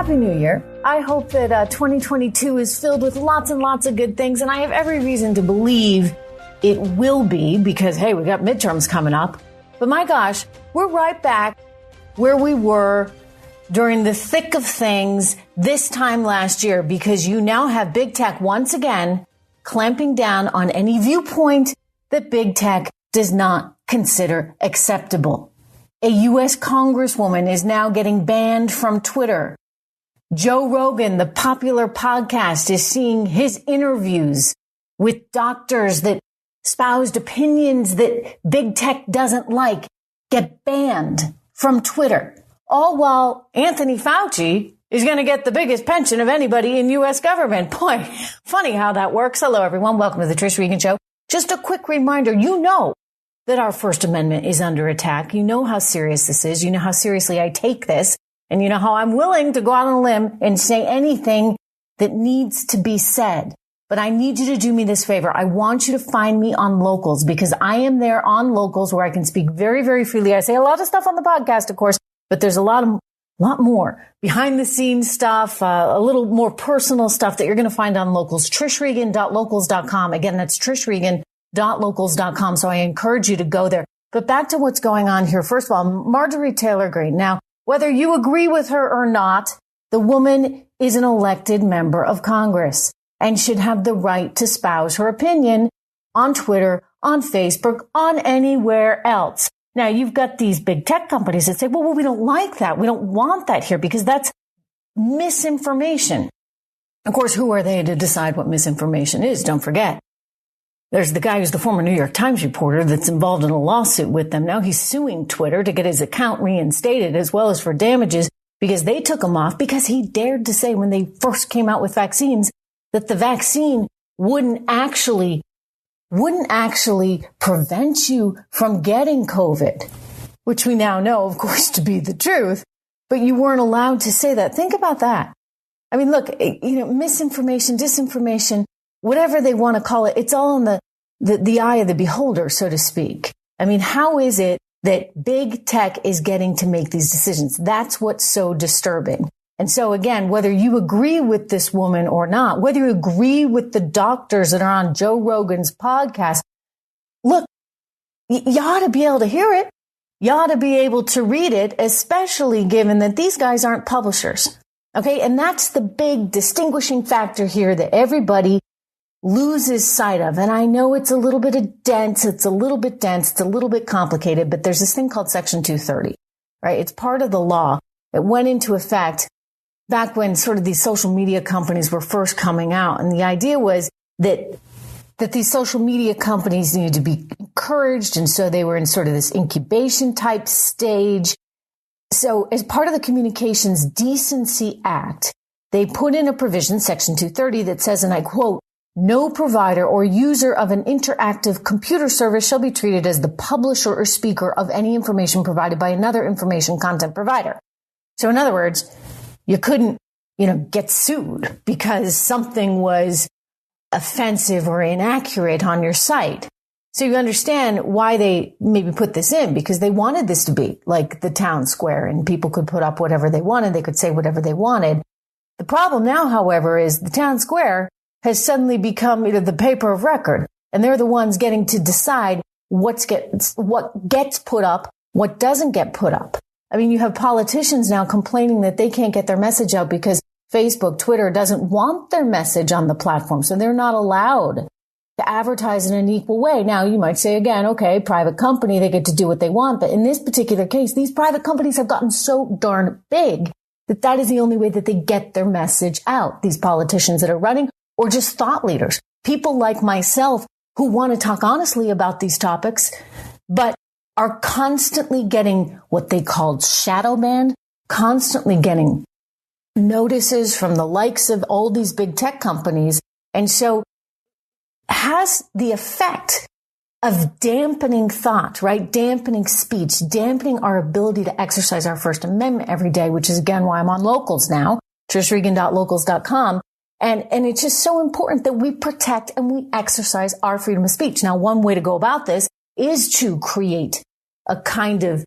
Happy New Year. I hope that 2022 is filled with lots and lots of good things, and I have every reason to believe it will be because, hey, we got midterms coming up. But my gosh, we're right back where we were during the thick of things this time last year because you now have big tech once again clamping down on any viewpoint that big tech does not consider acceptable. A U.S. Congresswoman is now getting banned from Twitter. Joe Rogan, the popular podcast, is seeing his interviews with doctors that espoused opinions that big tech doesn't like get banned from Twitter. All while Anthony Fauci is going to get the biggest pension of anybody in U.S. government. Boy, funny how that works. Hello, everyone. Welcome to the Trish Regan Show. Just a quick reminder, you know that our First Amendment is under attack. You know how serious this is. You know how seriously I take this. And you know how I'm willing to go out on a limb and say anything that needs to be said. But I need you to do me this favor. I want you to find me on Locals because I am there on Locals where I can speak very, very freely. I say a lot of stuff on the podcast, of course, but there's a lot more behind the scenes stuff, a little more personal stuff that you're going to find on Locals. TrishRegan.locals.com. Again, that's TrishRegan.locals.com. So I encourage you to go there. But back to what's going on here. First of all, Marjorie Taylor Greene. Now, whether you agree with her or not, the woman is an elected member of Congress and should have the right to espouse her opinion on Twitter, on Facebook, on anywhere else. Now, you've got these big tech companies that say, well, we don't like that. We don't want that here because that's misinformation. Of course, who are they to decide what misinformation is? Don't forget. There's the guy who's the former New York Times reporter that's involved in a lawsuit with them. Now he's suing Twitter to get his account reinstated as well as for damages because they took him off because he dared to say when they first came out with vaccines that the vaccine wouldn't actually prevent you from getting COVID, which we now know, of course, to be the truth. But you weren't allowed to say that. Think about that. I mean, look, misinformation, disinformation, whatever they want to call it, it's all in the eye of the beholder, so to speak. I mean, how is it that big tech is getting to make these decisions? That's what's so disturbing. And so again, whether you agree with this woman or not, whether you agree with the doctors that are on Joe Rogan's podcast, look, you ought to be able to hear it. You ought to be able to read it, especially given that these guys aren't publishers. Okay. And that's the big distinguishing factor here that everybody loses sight of. And I know it's a little bit dense. It's a little bit complicated, but there's this thing called Section 230, right? It's part of the law that went into effect back when sort of these social media companies were first coming out. And the idea was that these social media companies needed to be encouraged. And so they were in sort of this incubation type stage. So as part of the Communications Decency Act, they put in a provision, Section 230, that says, and I quote, "No provider or user of an interactive computer service shall be treated as the publisher or speaker of any information provided by another information content provider." So in other words, you couldn't, get sued because something was offensive or inaccurate on your site. So you understand why they maybe put this in, because they wanted this to be like the town square and people could put up whatever they wanted. They could say whatever they wanted. The problem now, however, is the town square has suddenly become the paper of record, and they're the ones getting to decide what gets put up, what doesn't get put up. I mean, you have politicians now complaining that they can't get their message out because Facebook, Twitter doesn't want their message on the platform, so they're not allowed to advertise in an equal way. Now, you might say again, okay, private company, they get to do what they want, but in this particular case, these private companies have gotten so darn big that is the only way that they get their message out. These politicians that are running, or just thought leaders, people like myself who want to talk honestly about these topics, but are constantly getting what they called shadow banned, constantly getting notices from the likes of all these big tech companies. And so has the effect of dampening thought, right? Dampening speech, dampening our ability to exercise our First Amendment every day, which is again why I'm on Locals now, TrishRegan.locals.com. And it's just so important that we protect and we exercise our freedom of speech. Now, one way to go about this is to create a kind of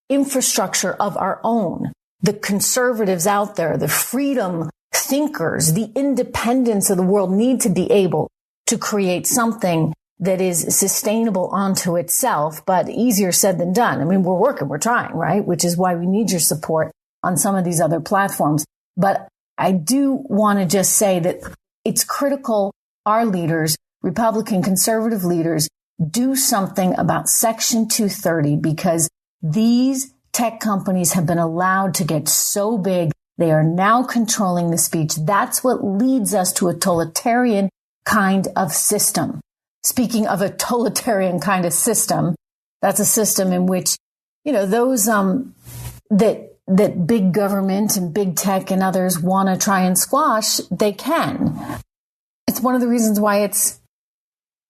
infrastructure of our own the conservatives out there, the freedom thinkers, the independents of the world need to be able to create something that is sustainable onto itself, but easier said than done. I mean, we're working, we're trying, right? Which is why we need your support on some of these other platforms. But I do want to just say that it's critical our leaders, Republican conservative leaders, do something about Section 230, because these tech companies have been allowed to get so big. They are now controlling the speech. That's what leads us to a totalitarian kind of system. Speaking of a totalitarian kind of system, that's a system in which, those that big government and big tech and others want to try and squash, they can. It's one of the reasons why it's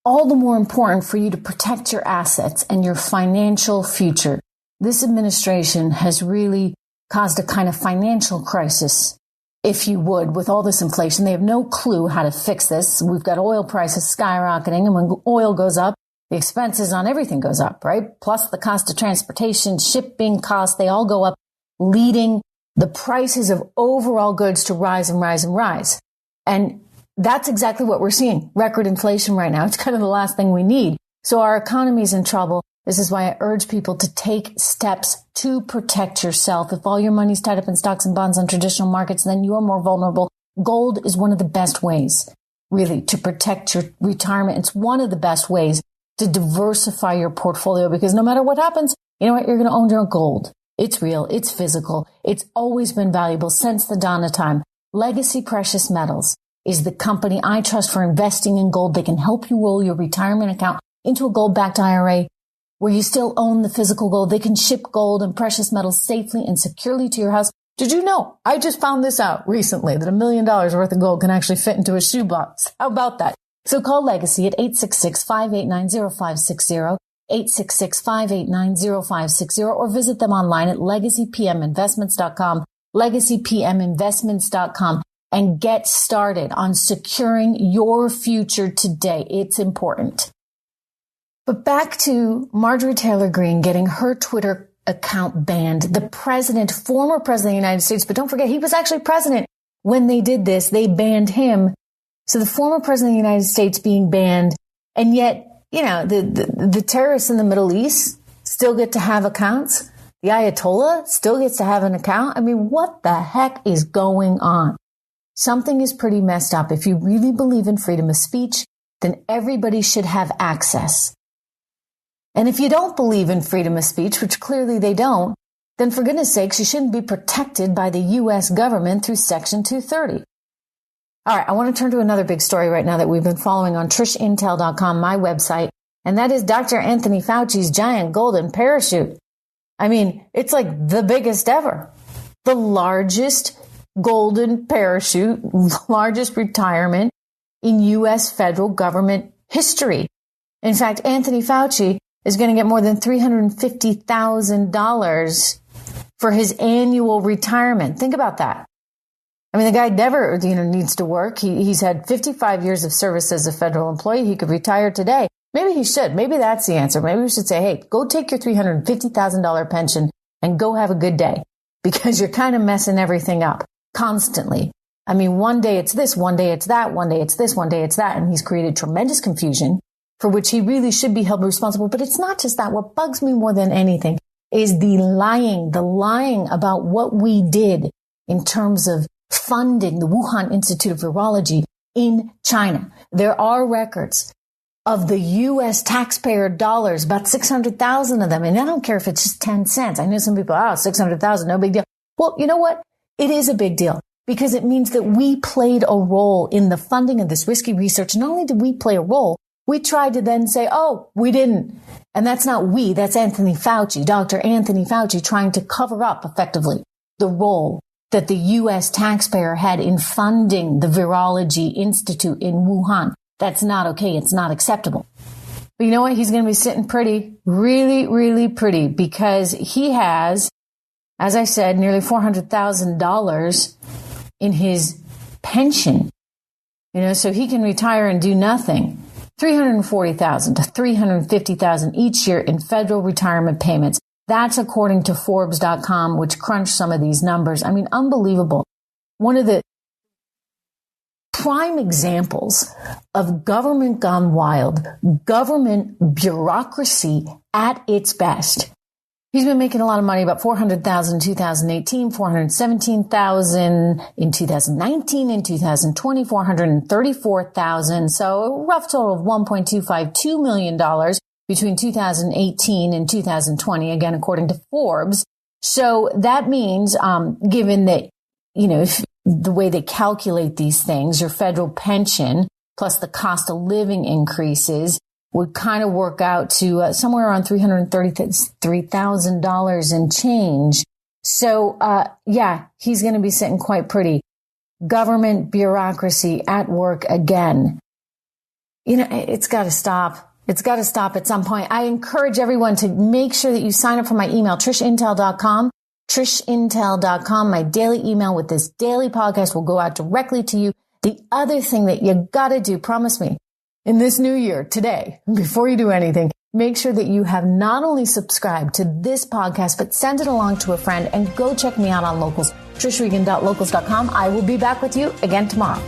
all the more important for you to protect your assets and your financial future. This administration has really caused a kind of financial crisis, if you would, with all this inflation. They have no clue how to fix this. We've got oil prices skyrocketing, and when oil goes up, the expenses on everything goes up, right? Plus the cost of transportation, shipping costs, they all go up, leading the prices of overall goods to rise and rise and rise. And that's exactly what we're seeing. Record inflation right now. It's kind of the last thing we need. So our economy is in trouble. This is why I urge people to take steps to protect yourself. If all your money's tied up in stocks and bonds on traditional markets, then you're more vulnerable. Gold is one of the best ways, really, to protect your retirement. It's one of the best ways to diversify your portfolio, because no matter what happens, you know what? You're going to own your gold. It's real. It's physical. It's always been valuable since the dawn of time. Legacy Precious Metals is the company I trust for investing in gold. They can help you roll your retirement account into a gold-backed IRA where you still own the physical gold. They can ship gold and precious metals safely and securely to your house. Did you know? I just found this out recently, that $1 million worth of gold can actually fit into a shoebox. How about that? So call Legacy at 866-589-0560, 866-589-0560, or visit them online at legacypminvestments.com, legacypminvestments.com, and get started on securing your future today. It's important. But back to Marjorie Taylor Greene getting her Twitter account banned. The president, former president of the United States, but don't forget, he was actually president when they did this. They banned him. So the former president of the United States being banned, and yet, the terrorists in the Middle East still get to have accounts. The Ayatollah still gets to have an account. I mean, what the heck is going on? Something is pretty messed up. If you really believe in freedom of speech, then everybody should have access. And if you don't believe in freedom of speech, which clearly they don't, then for goodness sakes, you shouldn't be protected by the U.S. government through Section 230. All right, I want to turn to another big story right now that we've been following on TrishIntel.com, my website, and that is Dr. Anthony Fauci's giant golden parachute. I mean, it's like the biggest ever. The largest golden parachute, largest retirement in U.S. federal government history. In fact, Anthony Fauci is going to get more than $350,000 for his annual retirement. Think about that. I mean, the guy never, needs to work. He's had 55 years of service as a federal employee. He could retire today. Maybe he should. Maybe that's the answer. Maybe we should say, hey, go take your $350,000 pension and go have a good day, because you're kind of messing everything up constantly. I mean, one day it's this, one day it's that, one day it's this, one day it's that. And he's created tremendous confusion for which he really should be held responsible. But it's not just that. What bugs me more than anything is the lying about what we did in terms of funding the Wuhan Institute of Virology in China. There are records of the U.S. taxpayer dollars, about 600,000 of them. And I don't care if it's just 10 cents. I know some people, 600,000, no big deal. Well, you know what? It is a big deal, because it means that we played a role in the funding of this risky research. Not only did we play a role, we tried to then say, oh, we didn't. And that's not we, that's Anthony Fauci, Dr. Anthony Fauci, trying to cover up effectively the role that the U.S. taxpayer had in funding the Virology Institute in Wuhan. That's not okay. It's not acceptable. But you know what? He's going to be sitting pretty, really, really pretty, because he has, as I said, nearly $400,000 in his pension. So he can retire and do nothing. $340,000 to $350,000 each year in federal retirement payments. That's according to Forbes.com, which crunched some of these numbers. I mean, unbelievable. One of the prime examples of government gone wild, government bureaucracy at its best. He's been making a lot of money, about $400,000 in 2018, $417,000 in 2019, in 2020, $434,000. So a rough total of $1.252 million between 2018 and 2020, again, according to Forbes. So that means, given that, if the way they calculate these things, your federal pension plus the cost of living increases would kind of work out to somewhere around $333,000 and change. So, he's going to be sitting quite pretty. Government bureaucracy at work again. It's got to stop. It's got to stop at some point. I encourage everyone to make sure that you sign up for my email, trishintel.com. trishintel.com. My daily email with this daily podcast will go out directly to you. The other thing that you got to do, promise me, in this new year, today, before you do anything, make sure that you have not only subscribed to this podcast, but send it along to a friend and go check me out on Locals, trishregan.locals.com. I will be back with you again tomorrow.